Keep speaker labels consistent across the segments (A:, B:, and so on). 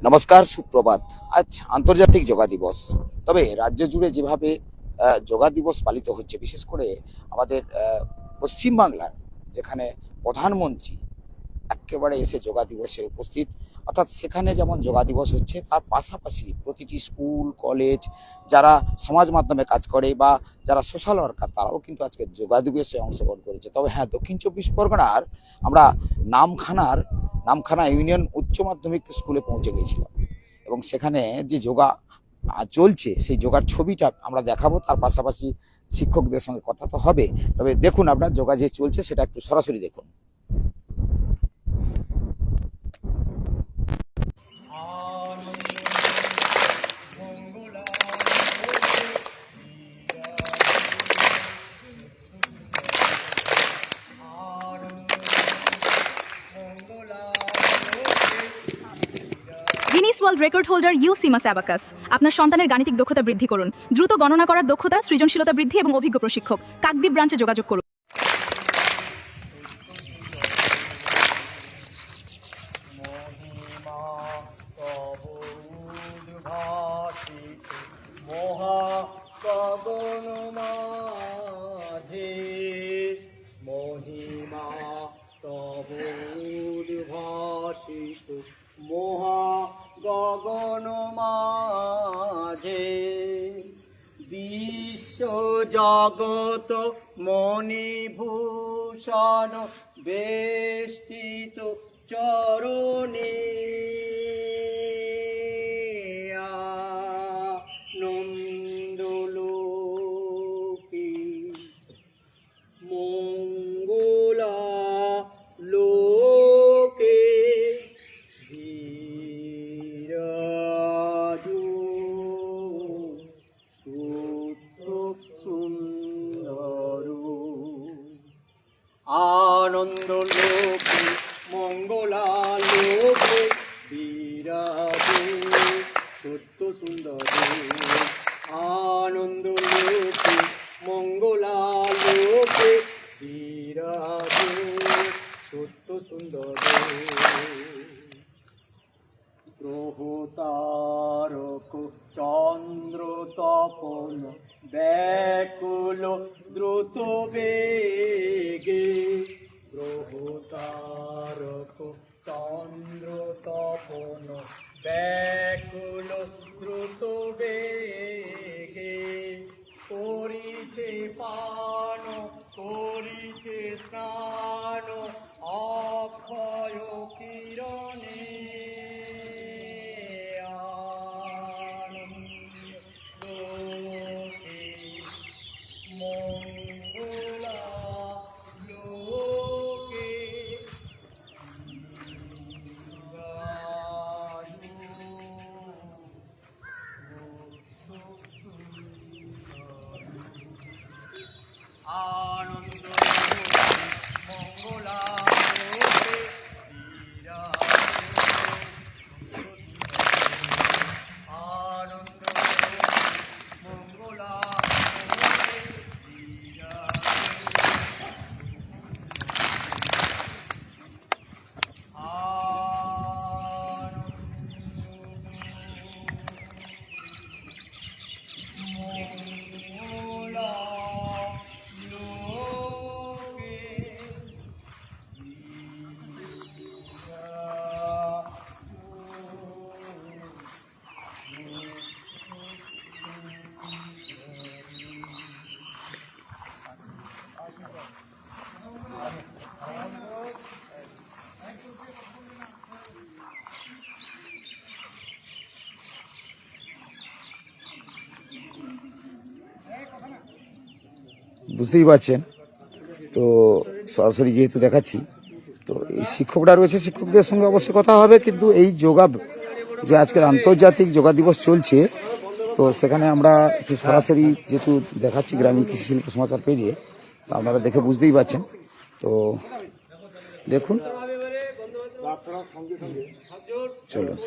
A: নমস্কার, সুপ্রভাত। আজ আন্তর্জাতিক যোগা দিবস। তবে রাজ্য জুড়ে যেভাবে যোগা দিবস পালিত হচ্ছে, বিশেষ করে আমাদের পশ্চিমবাংলার, যেখানে প্রধানমন্ত্রী একেবারে এসে যোগা দিবসে উপস্থিত, অর্থাৎ সেখানে যেমন যোগা দিবস হচ্ছে, তার পাশাপাশি প্রতিটি স্কুল কলেজ, যারা সমাজ মাধ্যমে কাজ করে বা যারা সোশ্যাল ওয়ার্কার, তারাও কিন্তু আজকে যোগা দিবসে অংশগ্রহণ করেছে। তবে হ্যাঁ, দক্ষিণ চব্বিশ পরগনার আমরা নামখানা ইউনিয়ন উচ্চ মাধ্যমিক স্কুলে পৌঁছে গিয়েছিলাম এবং সেখানে যে যোগা চলছে, সেই যোগার ছবিটা আমরা দেখাবো। তার পাশাপাশি শিক্ষকদের সঙ্গে কথা তো হবে। তবে দেখুন, আপনার যোগা যে চলছে সেটা একটু সরাসরি দেখুন।
B: Guinness world record holder UCMAS abacus. আপনার সন্তানের গাণিতিক দক্ষতা বৃদ্ধি করুন। দ্রুত গণনা করার দক্ষতা, সৃজনশীলতা বৃদ্ধি এবং অভিজ্ঞ প্রশিক্ষক। কাকদ্বীপ ব্রাঞ্চে যোগাযোগ করুন।
C: গগন মাঝে বিশ্ব জগত মণিভূষণ বেষ্টিত চরণে নন্দলোকে মঙ্গলা লোকে বিরাজো সুন্দর আনন্দ লোকে মঙ্গলা লোকে বিরাজো সত্য সুন্দর আনন্দ লোকে মঙ্গলা লোকে বিরাজো সত্য সুন্দর গ্রহ তারক চন্দ্র তপন ব্যাকুল দ্রুত বেগে গ্রহ তারক চন্দ্র তপন ব্যাকুল দ্রুত বেগে করিছে পান করিছে স্নান অক্ষয় কিরণে মঙ্গলা লোকে আনন্দ মঙ্গলা লোকে আনন্দ মঙ্গলা
A: বুঝতেই পারছেন, তো সরাসরি যেহেতু দেখাচ্ছি, তো এই শিক্ষকরা রয়েছে, শিক্ষকদের সঙ্গে অবশ্যই কথা হবে। কিন্তু এই যোগা যে আজকের আন্তর্জাতিক যোগা দিবস চলছে, তো সেখানে আমরা একটু সরাসরি যেহেতু দেখাচ্ছি গ্রামীণ কৃষি শিল্প সমাচার পেজে, তো আপনারা দেখে বুঝতেই পারছেন। তো দেখুন, চলুন।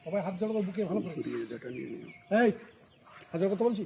D: সবাই হাত জড়াবো বুকে ভালো করে এই হাজার কথা বলছি।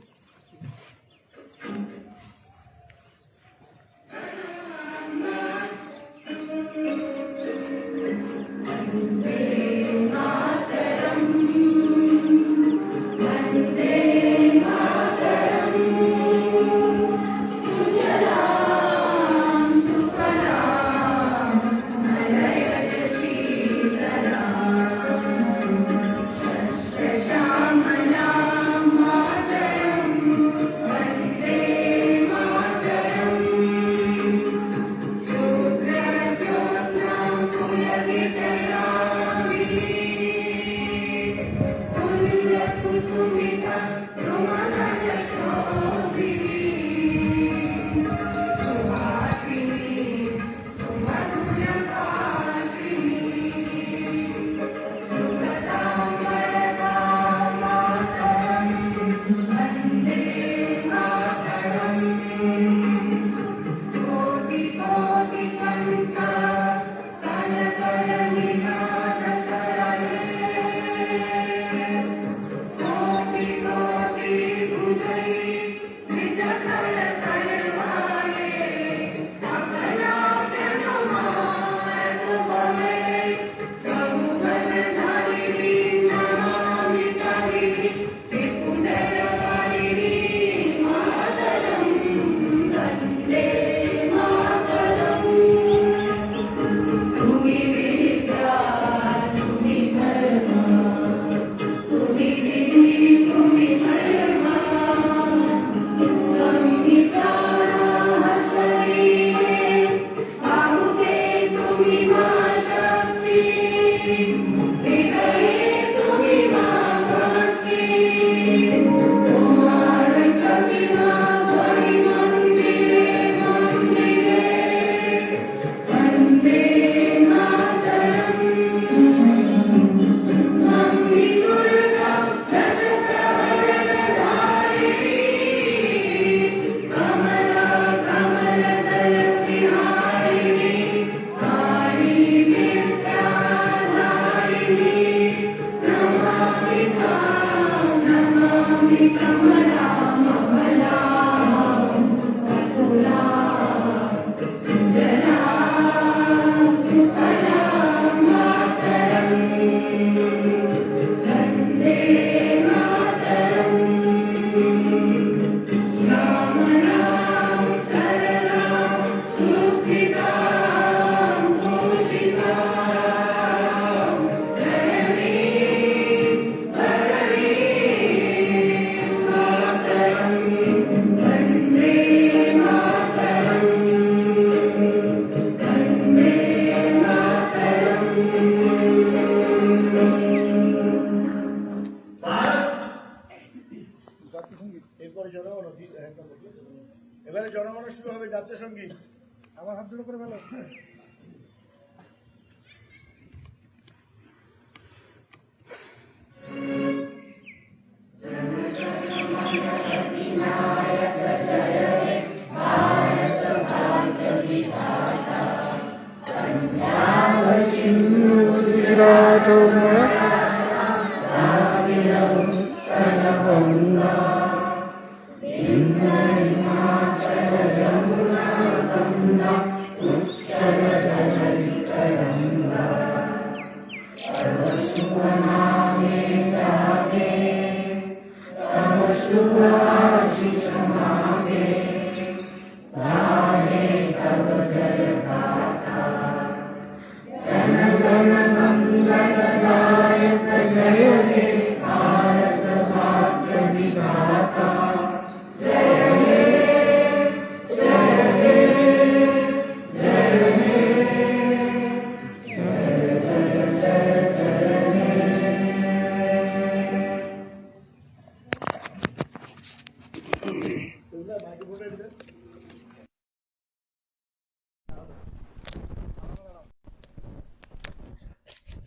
D: এবারে জনগণ শুরু হবে জাতীয় সঙ্গীত। আমার হাত ধরে করে ভালো।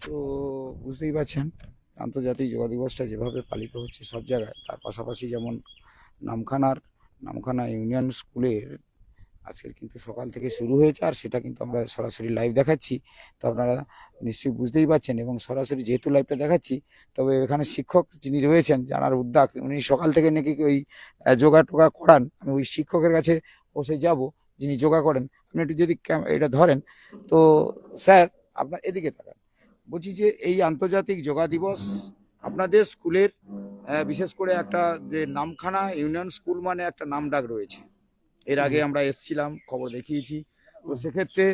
A: তো বুঝতেই পারছেন আন্তর্জাতিক যোগা দিবসটা যেভাবে পালিত হচ্ছে সব জায়গায়, তার পাশাপাশি যেমন নামখানা ইউনিয়ন স্কুলের আজকের কিন্তু সকাল থেকে শুরু হয়েছে, আর সেটা কিন্তু আমরা সরাসরি লাইভ দেখাচ্ছি। তো আপনারা নিশ্চয়ই বুঝতেই পারছেন, এবং সরাসরি যেহেতু লাইভটা দেখাচ্ছি, তবে এখানে শিক্ষক যিনি রয়েছেন জানার উদ্যোগ, উনি সকাল থেকে নাকি ওই যোগা টোগা করান। আমি ওই শিক্ষকের কাছে বসে যাব যিনি যোগা করেন। আপনি একটু যদি এটা ধরেন, তো স্যার আপনার এদিকে তাকান। বলছি যে এই আন্তর্জাতিক যোগা দিবস আপনাদের স্কুলের বিশেষ করে একটা যে নামখানা ইউনিয়ন স্কুল মানে একটা নামডাক রয়েছে। এর আগে আমরা এসছিলাম, খবর দেখিয়েছি। তো সেক্ষেত্রে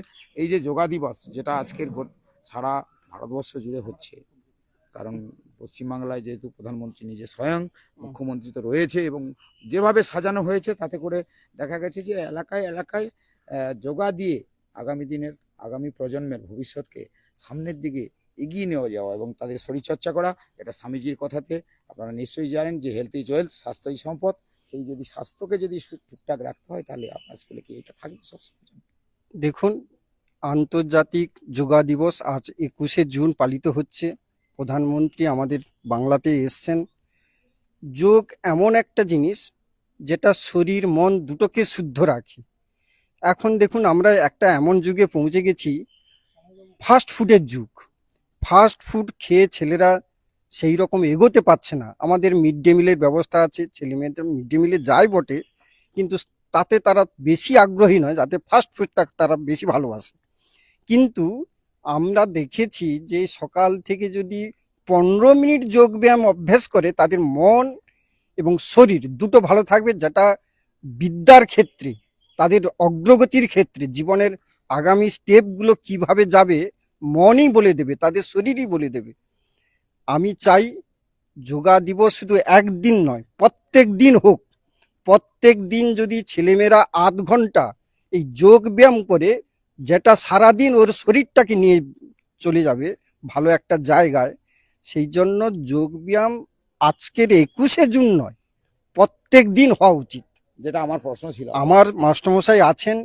A: এই যে যোগা দিবস যেটা আজকের সারা ভারতবর্ষ জুড়ে হচ্ছে, কারণ পশ্চিমবাংলায় যেহেতু প্রধানমন্ত্রী নিজে স্বয়ং, মুখ্যমন্ত্রী তো রয়েছে, এবং যেভাবে সাজানো হয়েছে তাতে করে দেখা গেছে যে এলাকায় এলাকায় যোগা দিয়ে আগামী প্রজন্মের ভবিষ্যৎকে সামনের দিকে এগিয়ে নেওয়া যাওয়া এবং তাদের শরীরচর্চা করা। এটা স্বামীজির কথাতে আপনারা নিশ্চয়ই জানেন যে হেলথ ইজ ওয়েলথ, স্বাস্থ্যই সম্পদ। সেই যদি স্বাস্থ্যকে যদি ঠিকঠাক রাখতে হয়, তাহলে আপনার স্কুলে কি এটা থাকবে সবসময়?
E: দেখুন, আন্তর্জাতিক যোগা দিবস আজ 21শে জুন পালিত হচ্ছে। প্রধানমন্ত্রী আমাদের বাংলাতে এসছেন। যোগ এমন একটা জিনিস যেটা শরীর মন দুটোকে শুদ্ধ রাখে। এখন দেখুন, আমরা একটা এমন যুগে পৌঁছে গেছি, ফাস্ট ফুডের যুগ। ফাস্ট ফুড খেয়ে ছেলেরা সেই রকম এগোতে পারছে না। আমাদের মিড ডে মিলের ব্যবস্থা আছে, ছেলে মেয়েদের মিড ডে মিলে যায় বটে, কিন্তু তাতে তারা বেশি আগ্রহী নয়, যাতে ফাস্ট ফুডটা তারা বেশি ভালোবাসে। কিন্তু আমরা দেখেছি যে সকাল থেকে যদি 15 মিনিট যোগব্যায়াম অভ্যাস করে, তাদের মন এবং শরীর দুটো ভালো থাকবে, যেটা বিদ্যার ক্ষেত্রে, তাদের অগ্রগতির ক্ষেত্রে, জীবনের আগামী স্টেপগুলো কিভাবে যাবে মনই বলে দেবে, তাদের শরীরই বলে দেবে। আমি চাই যোগা দিবস শুধু একদিন নয়, প্রত্যেক দিন হোক। প্রত্যেক দিন যদি ছেলেমেয়েরা আধ ঘন্টা এই যোগ ব্যায়াম করে, যেটা সারাদিন ওর শরীরটাকে নিয়ে চলে যাবে ভালো একটা জায়গায়, সেই জন্য যোগ ব্যায়াম আজকের 21শে জুন নয়, প্রত্যেক দিন হওয়া উচিত।
A: যেটা আমার প্রশ্ন ছিল।
E: আমার মাস্টারমশাই আছেন,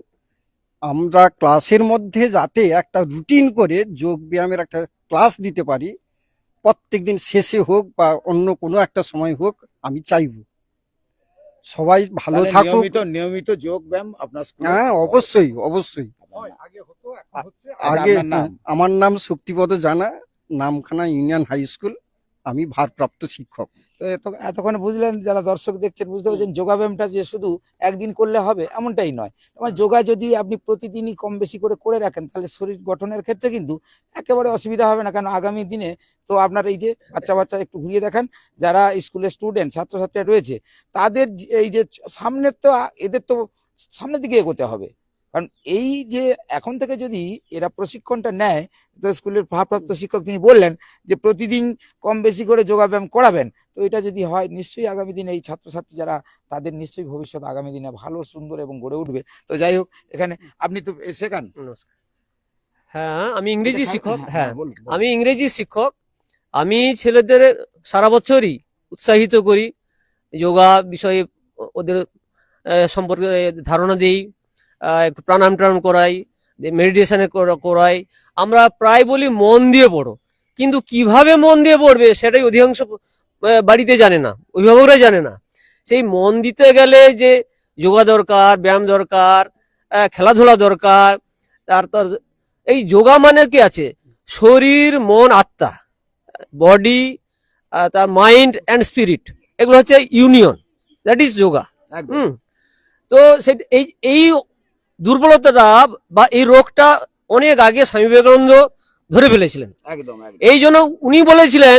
E: আমরা ক্লাসের মধ্যে যাতে একটা রুটিন করে যোগ ব্যায়ামের একটা ক্লাস দিতে পারি, প্রত্যেক দিন শেষে হোক বা অন্য কোনো একটা সময় হোক, আমি চাইব সবাই ভালো
A: তাহলে
E: থাকুক।
A: নিয়মিত যোগ ব্যায়াম আপনার স্কুলে?
E: হ্যাঁ, অবশ্যই অবশ্যই।
D: আগে হতো, এখন হচ্ছে।
E: আগে
A: আপনার নাম?
E: আমার নাম শক্তিপদ জানা, নামখানা ইউনিয়ন হাই স্কুল, আমি ভারপ্রাপ্ত শিক্ষক।
A: তো এতক্ষণ বুঝলেন, যারা দর্শক দেখছেন বুঝতে পারছেন যোগা ব্যায়ামটা যে শুধু একদিন করলে হবে এমনটাই নয়। তোমার যোগা যদি আপনি প্রতিদিনই কম বেশি করে রাখেন, তাহলে শরীর গঠনের ক্ষেত্রে কিন্তু একেবারে অসুবিধা হবে না। কারণ আগামী দিনে তো আপনার এই যে বাচ্চা একটু ঘুরিয়ে দেখান, যারা স্কুলের স্টুডেন্ট ছাত্রছাত্রীরা রয়েছে, তাদের এই যে সামনের তো এদের তো সামনের দিকে এগোতে হবে। কারণ এই যে এখন থেকে যদি এরা প্রশিক্ষণটা নেয়, তো স্কুলের ভারপ্রাপ্ত শিক্ষক তিনি বললেন যে প্রতিদিন কম বেশি করে যোগাব্যায়াম করাবেন, তো এটা যদি হয় নিশ্চয়ই আগামী দিনে এই ছাত্রছাত্রী যারা, তাদের নিশ্চয়ই ভবিষ্যৎ আগামী দিনে ভালো, সুন্দর এবং গড়ে উঠবে। তো যাই হোক, এখানে আপনি তো শেখান।
F: নমস্কার। হ্যাঁ, আমি ইংরেজি শিক্ষক। হ্যাঁ,
A: বলুন।
F: আমি ইংরেজি শিক্ষক। আমি ছেলেদের সারা বছরই উৎসাহিত করি, যোগা বিষয়ে ওদের সম্পর্কে ধারণা দিই, একটু প্রাণায়াম টানাম করাই, মেডিটেশনে করাই। আমরা প্রায় বলি মন দিয়ে পড়ো, কিন্তু কিভাবে মন দিয়ে পড়বে সেটাই অধিকাংশ বাড়িতে জানে না, অভিভাবকরাই জানে না। সেই মন দিতে গেলে যে যোগা দরকার, ব্যায়াম দরকার, খেলাধুলা দরকার। তারপর এই যোগা মানে কি আছে, শরীর মন আত্মা, বডি, তার মাইন্ড অ্যান্ড স্পিরিট, এগুলো হচ্ছে ইউনিয়ন, দ্যাট ইজ যোগা।
A: একদম।
F: তো এই দুর্বলতাটা বা এই রোগটা অনেক আগে স্বামী বিবেকানন্দ ধরে ফেলেছিলেন।
A: একদম।
F: এই জন্য উনি বলেছিলেন,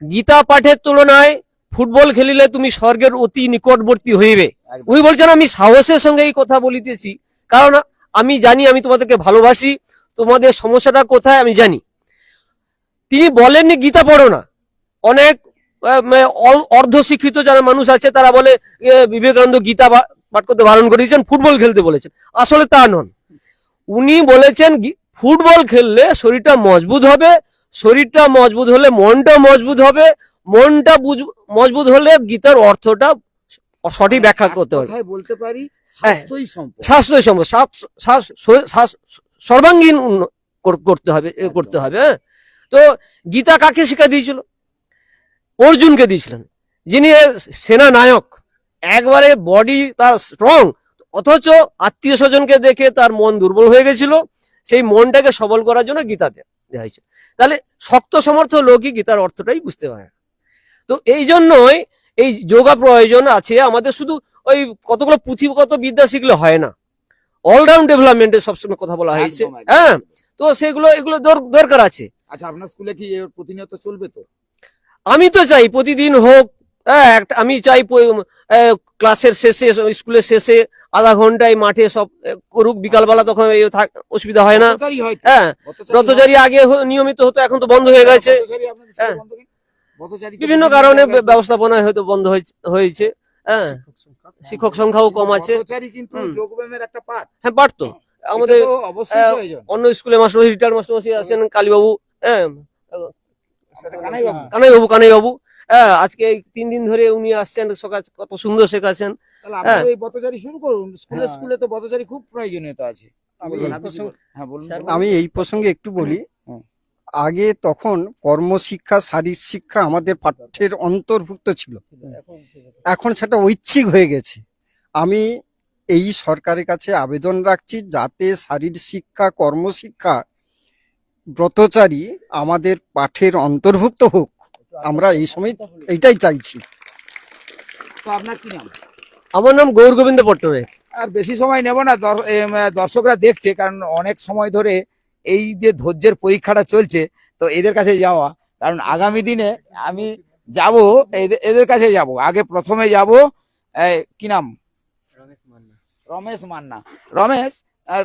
F: গীতা পাঠের তুলনায় ফুটবল খেলিলে তুমি স্বর্গের অতি নিকটবর্তী হইবে।
A: একদম।
F: উনি বলছেন, আমি সাহসের সঙ্গে এই কথা বলিতেছি, কারণ আমি জানি, আমি তোমাদেরকে ভালোবাসি, তোমাদের সমস্যাটা কোথায় আমি জানি। তিনি বলেননি গীতা পড়ো না। অনেক অর্ধশিক্ষিত যারা মানুষ আছে তারা বলে বিবেকানন্দ গীতা পাঠ করতে বারণ করেছেন, ফুটবল খেলতে বলেছেন। আসলে তা নন। উনি বলেছেন ফুটবল খেললে শরীরটা মজবুত হবে, শরীরটা মজবুত হলে মনটা মজবুত হবে, মনটা মজবুত হলে গীতার অর্থটা সঠিক ব্যাখ্যা করতে হবে।
A: বলতে পারি স্বাস্থ্যই সম্পদ।
F: স্বাস্থ্যই সম্পদ, সর্বাঙ্গীন করতে হবে। হ্যাঁ, তো গীতা কাকে শিক্ষা দিয়েছিল? অর্জুনকে দিয়েছিলেন, যিনি সেনা নায়ক, একবারে বডি তার স্ট্রং, অথচ আত্মীয় স্বজনকে দেখে তার মন দুর্বল হয়ে গেছিল, সেই মনটাকে সবল করার জন্য গীতা দেওয়া হয়েছে। তাহলে শক্ত সমর্থ লোকই গীতার অর্থটাই বুঝতে পারে না। তো এই জন্যই এই যোগা প্রয়োজন আছে আমাদের। শুধু ওই কতগুলো পুঁথিগত বিদ্যা শিখলে হয় না, অলরাউন্ড ডেভেলপমেন্টের সবসময় কথা বলা হয়েছে।
A: একদম, একদম।
F: হ্যাঁ, তো এগুলো দরকার আছে।
A: আচ্ছা, আপনার স্কুলে কি এর প্রতিনিয়ত চলবে তো?
F: আমি তো চাই প্রতিদিন হোক। হ্যাঁ, আমি চাই ক্লাসের শেষে, স্কুলের শেষে আধা ঘন্টায় মাঠে সব করুক, বিকালবেলা তখন অসুবিধা হয় না।
A: ব্রতচারী হয় তো?
F: হ্যাঁ, ব্রতচারী আগে নিয়মিত হতো, এখন তো বন্ধ হয়ে গেছে।
A: ব্রতচারী আপনাদের স্কুলে
F: হ্যাঁ।
A: বন্ধ কেন? ব্রতচারী তো
F: বিভিন্ন
A: বিভিন্ন
F: কারণে
A: জায়গায়-
F: ব্যবস্থাপনায় হয়তো বন্ধ হয়েছে। হ্যাঁ, শিক্ষক সংখ্যাও কম আছে।
A: ব্রতচারী কিন্তু
F: হুম।
A: যোগব্যায়ামের একটা পার্ট।
F: হ্যাঁ, পারতো। আমাদের
A: এটা তো অবশ্যই প্রয়োজন।
F: অন্য স্কুলে রিটায়ার্ড মাস্টারমশাই আছেন, কালীবাবু, হ্যাঁ,
A: সেটা কানাই বাবু।
F: কানাইবাবু, হ্যাঁ, আজকে এই 3 দিন ধরে উনি আসছেন, কত সুন্দর শেখাচ্ছেন।
A: তাহলে
F: হ্যাঁ।
A: আপনারা এই ব্রতচারী শুরু করুন। স্কুলে
E: হ্যাঁ।
A: স্কুলে তো ব্রতচারী খুব প্রয়োজনীয়তা আছে।
E: আমি
A: বলুন,
E: এই
A: আপনি কি
E: প্রসঙ্গে-
A: বলুন? হ্যাঁ, বলুন।
E: আমি এই প্রসঙ্গে একটু বলি।
A: হুম।
E: আগে তখন কর্মশিক্ষা, শারীরিক শিক্ষা আমাদের পাঠ্যের অন্তর্ভুক্ত ছিল, এখন সেটা ঐচ্ছিক হয়ে গেছে। আমি এই সরকারের কাছে আবেদন রাখছি যাতে শারীরিক শিক্ষা, কর্মশিক্ষা, ব্রতচারী আমাদের পাঠের অন্তর্ভুক্ত হোক। আমরা এই সময় এইটাই চাইছি।
A: তো আপনার কি নাম?
F: আমার নাম গৌর গোবিন্দ পট্টনায়ক।
A: আর বেশি সময় নেব না, দর্শকরা দেখছে, কারণ অনেক সময় ধরে এই যে ধৈর্যের পরীক্ষাটা চলছে, তো এদের কাছে যাওয়া, কারণ আগামী দিনে আমি যাব এদের কাছে যাব। আগে প্রথমে যাব, কি নাম? রমেশ মান্না। রমেশ,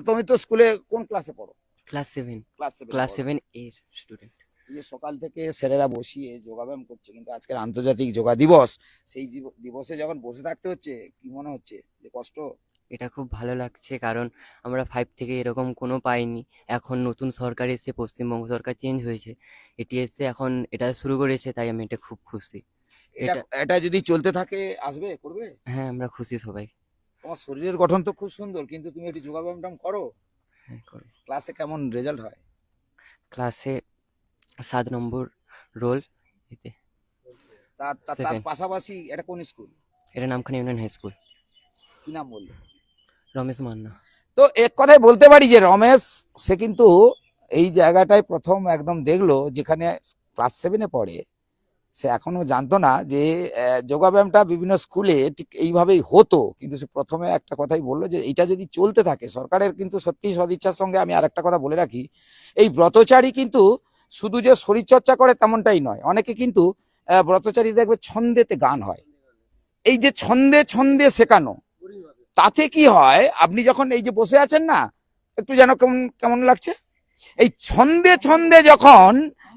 A: তুমি তো স্কুলে কোন ক্লাসে পড়ো?
G: Class 7
A: class 7।
G: ক্লাস 7 এর স্টুডেন্ট।
A: এই যে সকাল থেকে স্যারেরা বসিয়ে যোগাব্যায়াম করছে, কিন্তু আজকের আন্তর্জাতিক যোগা দিবস, সেই দিবসে যখন বসে থাকতে হচ্ছে, কি মনে হচ্ছে যে কষ্ট?
G: এটা খুব ভালো লাগছে, কারণ আমরা 5 থেকে এরকম কোনো পাইনি। এখন নতুন সরকার এসে, পশ্চিমবঙ্গ সরকার চেঞ্জ হয়েছে, এটি এসে এখন এটা শুরু করেছে, তাই আমি এটা খুব খুশি।
A: এটা যদি চলতে থাকে, আসবে, করবে?
G: হ্যাঁ, আমরা খুশি সবাই।
A: তোমার শরীরের গঠন তো খুব সুন্দর, কিন্তু তুমি একটু যোগাব্যায়াম করো,
G: হ্যাঁ, করি।
A: ক্লাসে কেমন রেজাল্ট হয়?
G: ক্লাসে 7 নম্বর রোল এতে।
A: তার
G: 7
A: পাশাপাশি এটা কোন স্কুল?
G: এটা নামখানা ইউনিয়ন হাই স্কুল।
A: কি নাম বললো?
G: রমেশ মান্না।
A: তো এক কথায় বলতে পারি যে রমেশ, সে কিন্তু এই জায়গাটায় প্রথম একদম দেখলো, যেখানে ক্লাস 7-এ পড়ে, সে এখনো জানতো না যে যোগাব্যায়ামটা বিভিন্ন স্কুলে ঠিক এইভাবেই হতো। কিন্তু সে প্রথমে একটা কথাই বললো যে এটা যদি চলতে থাকে, সরকারের কিন্তু সত্যি সদিচ্ছার সঙ্গে, আমি আরেকটা কথা বলে রাখি, এই ব্রতচারী কিন্তু শুধু যে শরীরচর্চা করে তেমনটাই নয়, অনেকে কিন্তু ব্রতচারী দেখবে ছন্দেতে গান হয়। এই যে ছন্দে ছন্দে শেখানো, তাতে কি হয়, আপনি যখন এই যে বসে আছেন না, একটু যেন কেমন কেমন লাগছে, এই ছন্দে ছন্দে যখন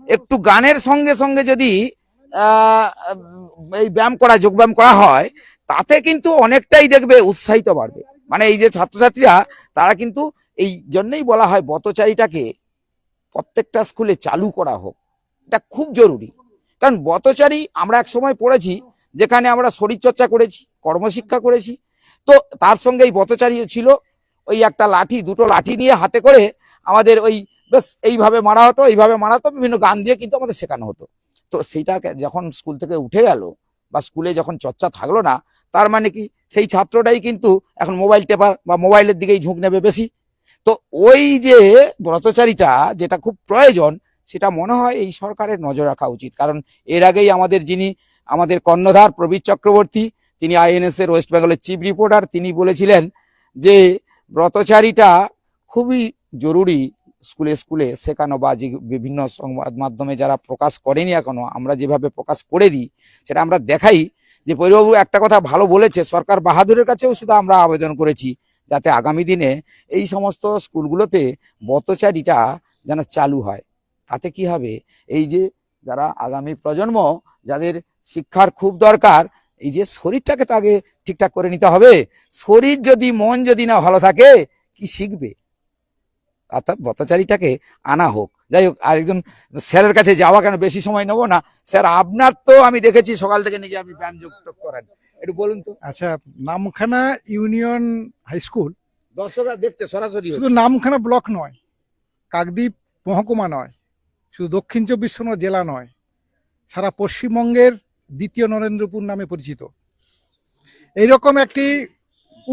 A: একটু গানের সঙ্গে সঙ্গে যদি এই ব্যায়াম করা, যোগ ব্যায়াম করা হয়, তাতে কিন্তু অনেকটাই দেখবে উৎসাহিত বাড়বে। মানে এই যে ছাত্রছাত্রীরা, তারা কিন্তু এই জন্যই বলা হয় ব্রতচারীটাকে প্রত্যেকটা স্কুলে চালু করা হোক। এটা খুব জরুরি, কারণ ব্রতচারী আমরা এক সময় পড়েছি, যেখানে আমরা শরীরচর্চা করেছি, কর্মশিক্ষা করেছি, তো তার সঙ্গে এই ব্রতচারীও ছিল। ওই একটা লাঠি, দুটো লাঠি নিয়ে হাতে করে আমাদের ওই বেশ এইভাবে মারা হতো, এইভাবে মারা হতো, বিভিন্ন গান দিয়ে কিন্তু আমাদের শেখানো হতো। তো সেইটাকে যখন স্কুল থেকে উঠে গেল, বা স্কুলে যখন চর্চা থাকলো না, তার মানে কি সেই ছাত্রটাই কিন্তু এখন মোবাইল টেপার বা মোবাইলের দিকেই ঝুঁক নেবে বেশি। তো ওই যে ব্রতচারীটা যেটা খুব প্রয়োজন, সেটা মনে হয় এই সরকারের নজর রাখা উচিত। কারণ এর আগেই আমাদের কর্ণধার প্রবীর চক্রবর্তী, তিনি INS এর ওয়েস্ট বেঙ্গলের চিফ রিপোর্টার, তিনি বলেছিলেন যে ব্রতচারীটা খুবই জরুরি স্কুলে স্কুলে শেখানো, বা যে বিভিন্ন সংবাদ মাধ্যমে যারা প্রকাশ করেনি এখনো, আমরা যেভাবে প্রকাশ করে দিই, সেটা আমরা দেখাই। যে পৈরবাবু একটা কথা ভালো বলেছে, সরকার বাহাদুরের কাছেও শুধু আমরা আবেদন করেছি, যাতে আগামী দিনে এই সমস্ত স্কুলগুলোতে ব্রতচারীটা যেন চালু হয়। তাতে কি হবে, এই যে যারা আগামী প্রজন্ম, যাদের শিক্ষার খুব দরকার, এই যে শরীরটাকে তো আগে ঠিকঠাক করে নিতে হবে। শরীর যদি, মন যদি না ভালো থাকে, কি শিখবে? অর্থাৎ ব্রতচারীটাকে আনা হোক। যাই হোক, আরেকজন স্যারের কাছে যাওয়া, কেন বেশি সময় নেবো না। স্যার, আপনার তো আমি দেখেছি সকাল থেকে নিজে আপনি ব্যায়াম যোগ করেন, একটু বলুন তো।
D: আচ্ছা, নামখানা ইউনিয়ন হাই স্কুল
A: দর্শকরা দেখছে সরাসরি,
D: শুধু নামখানা ব্লক নয়, কাকদ্বীপ মহকুমা নয়, শুধু দক্ষিণ 24 পরগনা জেলা নয়, সারা পশ্চিমবঙ্গের দ্বিতীয় নরেন্দ্রপুর নামে পরিচিত। এইরকম একটি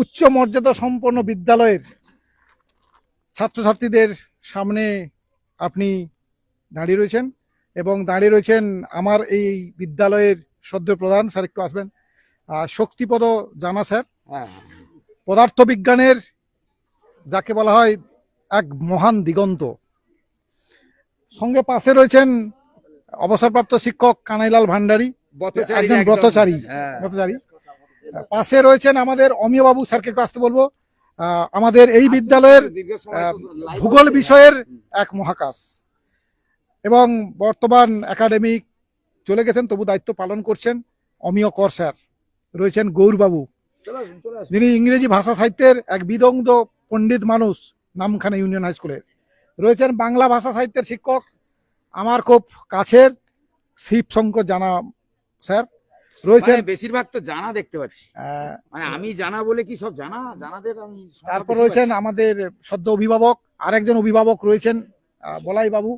D: উচ্চ মর্যাদা সম্পন্ন বিদ্যালয়ের ছাত্রছাত্রীদের সামনে আপনি দাঁড়িয়ে রয়েছেন এবং দাঁড়িয়ে রয়েছেন আমার এই বিদ্যালয়ের সদ্য প্রধান স্যার, একটু আসবেন, শক্তিপদ জানা স্যার,
A: হ্যাঁ,
D: পদার্থবিজ্ঞানের যাকে বলা হয় এক মহান দিগন্ত। সঙ্গে পাশে রয়েছেন অবসরপ্রাপ্ত শিক্ষক কানাইলাল ভান্ডারী, একজন ব্রতচারী। পাশে রয়েছেন আমাদের অমিয় বাবু স্যারকে একটু আসতে বলবো, আমাদের এই বিদ্যালয়ের ভূগোল বিষয়ের এক মহাকাশ এবং বর্তমান একাডেমিক চলে গেছেন তবু দায়িত্ব পালন করছেন অমিয় কর স্যার। রয়েছেন গৌরবাবু, যিনি ইংরেজি ভাষা সাহিত্যের এক বিদগ্ধ পণ্ডিত মানুষ নামখানা ইউনিয়ন হাই স্কুলের। রয়েছেন বাংলা ভাষা সাহিত্যের শিক্ষক আমার খুব কাছের শিবশঙ্কর জানা স্যার। রয়েছেন
A: বেশিরভাগ তো জানা দেখতে পাচ্ছি, মানে আমি জানা বলে কি সব জানাদের আমি
D: তারপর রয়েছেন আমাদের সদ্য অভিভাবক, আরেকজন অভিভাবক রয়েছেন বলাই বাবু,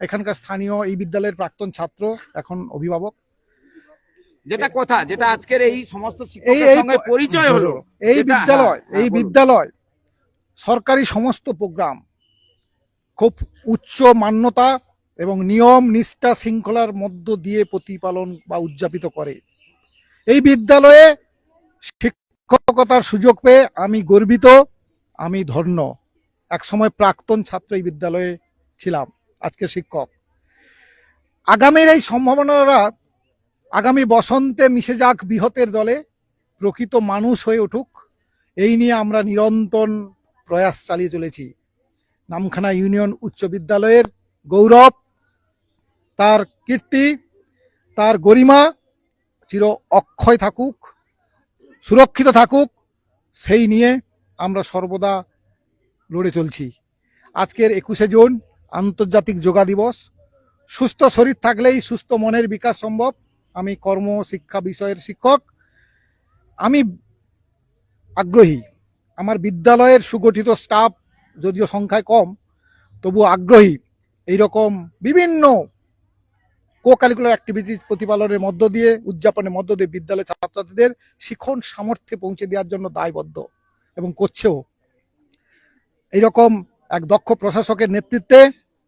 D: এখানকার স্থানীয় এই বিদ্যালয়ের প্রাক্তন ছাত্র, এখন অভিভাবক।
A: যেটা আজকের এই সমস্ত শিক্ষকদের সঙ্গে পরিচয় হলো,
D: এই বিদ্যালয় সরকারি সমস্ত প্রোগ্রাম খুব উচ্চ মান্যতা এবং নিয়ম নিষ্ঠা শৃঙ্খলার মধ্য দিয়ে প্রতিপালন বা উদযাপিত করে। এই বিদ্যালয়ে শিক্ষকতার সুযোগ পেয়ে আমি গর্বিত, আমি ধন্য। একসময় প্রাক্তন ছাত্র এই বিদ্যালয়ে ছিলাম, আজকে শিক্ষক। আগামীর এই সম্ভাবনারা আগামী বসন্তে মিশে যাক বৃহতের দলে, প্রকৃত মানুষ হয়ে উঠুক, এই নিয়ে আমরা নিরন্তর প্রয়াস চালিয়ে চলেছি। নামখানা ইউনিয়ন উচ্চ বিদ্যালয়ের গৌরব, তার কীর্তি, তার গরিমা চির অক্ষয় থাকুক, সুরক্ষিত থাকুক, সেই নিয়ে আমরা সর্বদা লড়ে চলছি। আজকের 21শে জুন আন্তর্জাতিক যোগা দিবস। সুস্থ শরীর থাকলেই সুস্থ মনের বিকাশ সম্ভব। আমি কর্মশিক্ষা বিষয়ের শিক্ষক, আমি আগ্রহী। আমার বিদ্যালয়ের সুগঠিত স্টাফ যদিও সংখ্যায় কম, তবু আগ্রহী এইরকম বিভিন্ন কো কারিকুলার অ্যাক্টিভিটি প্রতিপালনের মধ্য দিয়ে, উদযাপনের মধ্য দিয়ে বিদ্যালয়ের ছাত্রছাত্রীদের শিখন সামর্থ্যে পৌঁছে দেওয়ার জন্য দায়বদ্ধ এবং করছেও। এইরকম এক দক্ষ প্রশাসকের নেতৃত্বে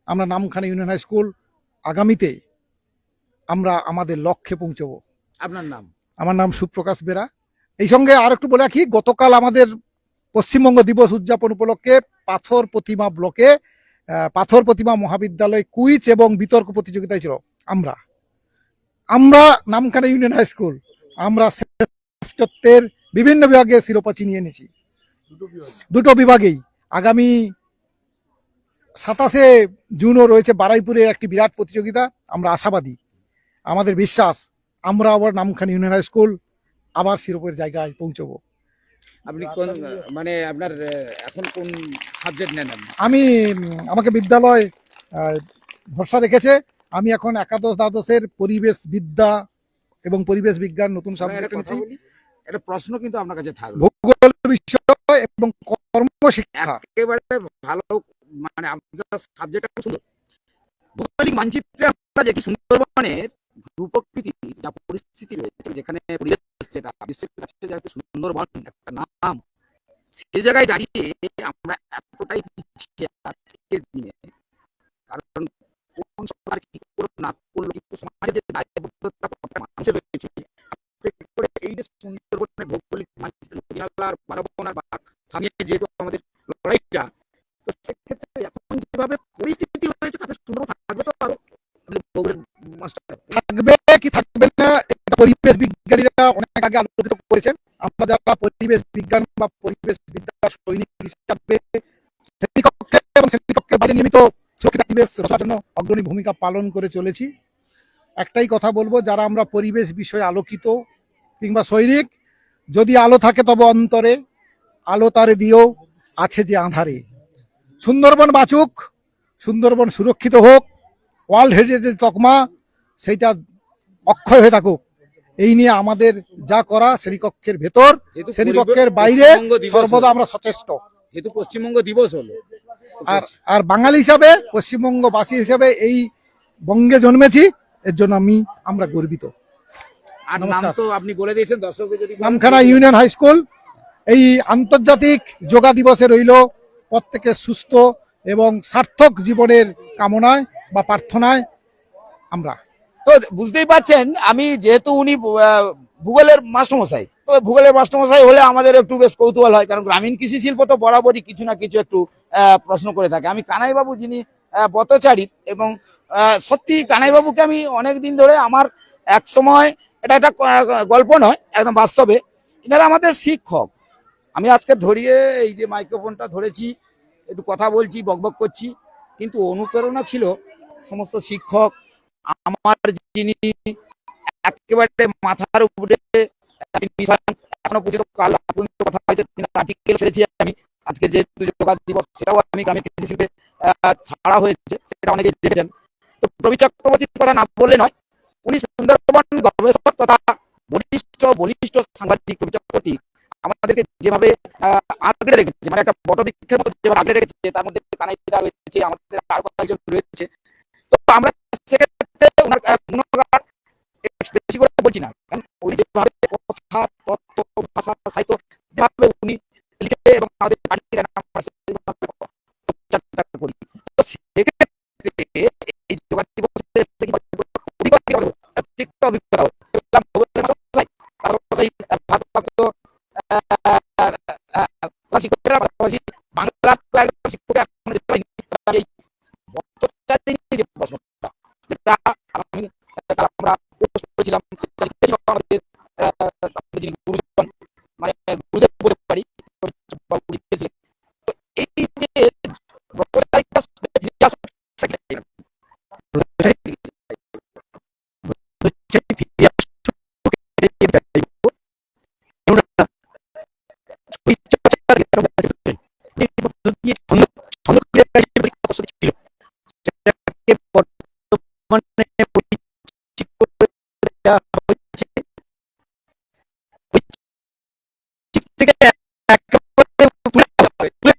D: আমরা নামখানা ইউনিয়ন হাই স্কুল আগামীতে আমরা আমাদের লক্ষ্যে পৌঁছবো।
A: আপনার নাম?
D: আমার নাম সুপ্রকাশ বেরা। এই সঙ্গে আর একটু বলে রাখি, গতকাল আমাদের পশ্চিমবঙ্গ দিবস উদযাপন উপলক্ষে পাথর প্রতিমা ব্লকে পাথর প্রতিমা মহাবিদ্যালয় কুইজ এবং বিতর্ক প্রতিযোগিতায় ছিল। আমরা নামখানা ইউনিয়ন হাই স্কুল আমরা শ্রেষ্ঠত্বের বিভিন্ন বিভাগে শিরোপা চিনিয়ে এনেছি, দুটো বিভাগেই। আগামী 27শে জুনও রয়েছে বারাইপুরে একটি বিরাট প্রতিযোগিতা। আমরা আশাবাদী, আমাদের বিশ্বাস আমরা আবার নামখানা ইউনিয়ন হাই স্কুল আবার শিরোপের জায়গায় পৌঁছবো।
A: আপনি কোন, মানে আপনার এখন কোন সাবজেক্ট নেন?
D: আমি আমাকে বিদ্যালয় ভরসা রেখেছে, আমি এখন একাদশ দ্বাদশের পরিবেশ বিদ্যা এবং পরিবেশ বিজ্ঞান নতুন সাবজেক্ট নিয়েছি।
A: একটা প্রশ্ন কিন্তু আপনার কাছে থাকবে,
D: ভূগোল বিষয় এবং কর্মশিক্ষা
A: একেবারে ভালো, মানে আপনার সাবজেক্টটা সুন্দর। ভৌগোলিক মানচিত্রে আমরা দেখি সুন্দরবনের ভূপ্রকৃতি যা পরিস্থিতি রয়েছে, যেখানে পরিবেশ যেটা বিশ্বের কাছে যেহেতু সুন্দরবন একটা নাম, সেই জায়গায় দাঁড়িয়ে আমরা এতটাই পিছিয়ে আজকের দিনে। কারণ কোন সরকার কি করলো না করলো, কিন্তু সমাজের যে দায়বদ্ধতা মানুষের রয়েছে, এই যে সুন্দরবনের ভৌগোলিক মানচিত্র সামনে যেহেতু আমাদের লড়াইটা, তো সেক্ষেত্রে এখন যেভাবে পরিস্থিতি হয়েছে তাতে সুন্দর থাকবে, তো আরো
D: থাকবে কি থাকবে না, এটা পরিবেশ বিজ্ঞানীরা অনেক আগে আলোকিত করেছেন। আমরা যারা পরিবেশ বিজ্ঞান বা পরিবেশ বিদ্যার সৈনিক হিসাবে শ্রেণীকক্ষে এবং শ্রেণীকক্ষের বাইরে নিয়মিত সুরক্ষিত পরিবেশ রক্ষার জন্য অগ্রণী ভূমিকা পালন করে চলেছি। একটাই কথা বলবো, যারা আমরা পরিবেশ বিষয়ে আলোকিত কিংবা সৈনিক, যদি আলো থাকে তবে অন্তরে, আলো তারে দিও আছে যে আঁধারে। সুন্দরবন বাঁচুক, সুন্দরবন সুরক্ষিত হোক, ওয়ার্ল্ড হেরিটেজ তকমা সেইটা অক্ষয় হয়ে থাকুক, এই নিয়ে আমাদের যা করা শ্রেণীকক্ষের ভেতর, শ্রেণীকক্ষের বাইরে সর্বদা আমরা সচেষ্ট।
A: যেহেতু পশ্চিমবঙ্গ দিবস হলো,
D: আর বাঙালি হিসাবে, পশ্চিমবঙ্গবাসী হিসাবে এই বঙ্গে জন্মেছি, এর জন্য আমরা গর্বিত।
A: আর নাম তো আপনি বলে দিয়েছেন, দর্শকদের যদি
D: নামখানা ইউনিয়ন হাই স্কুল এই আন্তর্জাতিক যোগা দিবসে রইল প্রত্যেকের সুস্থ এবং সার্থক জীবনের কামনায় বা প্রার্থনায় আমরা।
A: তো বুঝতেই পারছেন, আমি যেহেতু উনি ভূগোলের মাস্টারমশাই, তো ভূগোলের মাস্টারমশাই হলে আমাদের একটু বেশ কৌতূহল হয়, কারণ গ্রামীণ কৃষি শিল্প তো বরাবরই কিছু না কিছু একটু প্রশ্ন করে থাকে। আমি কানাইবাবু, যিনি পথচারী, এবং সত্যি কানাইবাবুকে আমি অনেক দিন ধরে, আমার এক সময়, এটা একটা গল্প নয়, একদম বাস্তবে এনারা আমাদের শিক্ষক। আমি আজকে ধরিয়ে এই যে মাইক্রোফোনটা ধরেছি, একটু কথা বলছি, বকবক করছি, কিন্তু অনুপ্রেরণা ছিল সমস্ত শিক্ষক। আমার যিনি একেবারে মাথার উপরে এখনো পর্যন্ত কাল পর্যন্ত কথা হয়েছে, আর্টিকেল ছেড়েছি আমি। আজকে যেহেতু যোগা দিবস, সেটাও আমি গ্রামীণ কৃষি শিল্পে ছাড়া হয়েছে, সেটা অনেকে দেখেছেন। তো প্রবীর চক্রবর্তীর কথা না বললে নয়, উনি সুন্দরবন গবেষক তথা বলিষ্ঠ সাংবাদিক প্রবীর চক্রবর্তী আমাদেরকে যেভাবে আঁকড়ে রেখেছে, মানে একটা বটবৃক্ষের মতো যেভাবে আঁকড়ে রেখেছে, তার মধ্যে কানাইদা রয়েছে, আমাদের আরো কয়েকজন রয়েছে। তো আমরা সেক্ষেত্রে ওনার গুণগান বেশি করে বলছি না, কারণ উনি যেভাবে কথা, তত্ত্ব, ভাষা, সাহিত্য যেভাবে উনি লিখে এবং আমাদের পাঠিয়ে দেন, আমরা সেইভাবে প্রচারটা করি। তো সেক্ষেত্রে এই যোগা দিবসে এসে কি অভিজ্ঞতা হলো, তিক্ত অভিজ্ঞতা হলো। বললাম, ভূগোলের মাস্টারমশাই, তার পাশাপাশি ভারপ্রাপ্ত শিক্ষকেরা, পাশাপাশি বাংলার তো একজন শিক্ষক এখনো যেতে পারেনি। এই ভট্টাচার্যের যে প্রশ্নটা, যেটা আমি আমরা পোস্ট করেছিলাম, সেটা লিখেছিল আমাদের আমাদের যিনি গুরুজন, মানে গুরুদেব বলতে পারি, বাবু লিখেছিলেন। তো এই যে ব্রহ্মচারীটা ফিরে আসা, থেকে একেবারে তুলে